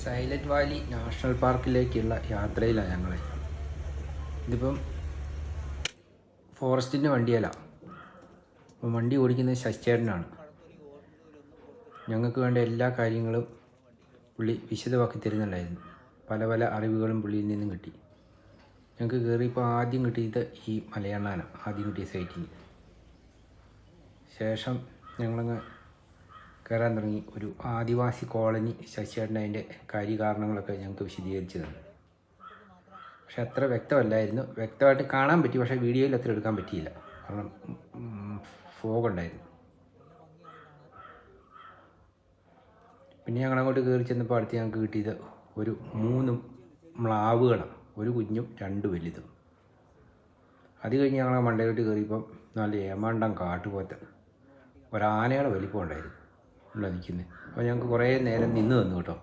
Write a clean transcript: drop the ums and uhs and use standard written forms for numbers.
Silent Valley national പാർക്കിലേക്കുള്ള യാത്രയിലാണ് ഞങ്ങൾ. ഇതിപ്പം ഫോറസ്റ്റിൻ്റെ വണ്ടിയല്ല, അപ്പം വണ്ടി ഓടിക്കുന്നത് ശശിചേട്ടനാണ്. ഞങ്ങൾക്ക് വേണ്ട എല്ലാ കാര്യങ്ങളും പുള്ളി വിശദമാക്കി തരുന്നുണ്ടായിരുന്നു. പല പല അറിവുകളും പുള്ളിയിൽ നിന്നും കിട്ടി. ഞങ്ങൾക്ക് കയറിയപ്പോൾ ആദ്യം കിട്ടിയത് ഈ മലയണ്ണാനാണ് ആദ്യം കിട്ടിയ സൈറ്റിങ്. ശേഷം ഞങ്ങളങ്ങ് കയറാൻ തുടങ്ങി. ഒരു ആദിവാസി കോളനി ശശിചേട്ടൻ അതിൻ്റെ കാര്യകാരണങ്ങളൊക്കെ ഞങ്ങൾക്ക് വിശദീകരിച്ചു തന്നു. പക്ഷെ അത്ര വ്യക്തമല്ലായിരുന്നു. വ്യക്തമായിട്ട് കാണാൻ പറ്റി, പക്ഷേ വീഡിയോയിൽ അത്ര എടുക്കാൻ പറ്റിയില്ല, കാരണം ഫോഗുണ്ടായിരുന്നു. പിന്നെ ഞങ്ങളങ്ങോട്ട് കയറി ചെന്നപ്പോൾ അടുത്ത് ഞങ്ങൾക്ക് കിട്ടിയത് ഒരു 3 മ്ലാവുകളാണ്, ഒരു കുഞ്ഞും 2 വലുതും. അത് കഴിഞ്ഞ് ഞങ്ങൾ മണ്ടയിലോട്ട് കയറിയപ്പം നല്ല ഏമാണ്ടം കാട്ടുപോത്ത് ഒരാനയുടെ വലിപ്പം ഉണ്ടായിരുന്നു ഉള്ള നിൽക്കുന്നത്. അപ്പോൾ ഞങ്ങൾക്ക് കുറേ നേരം നിന്ന് തന്നു കേട്ടോ.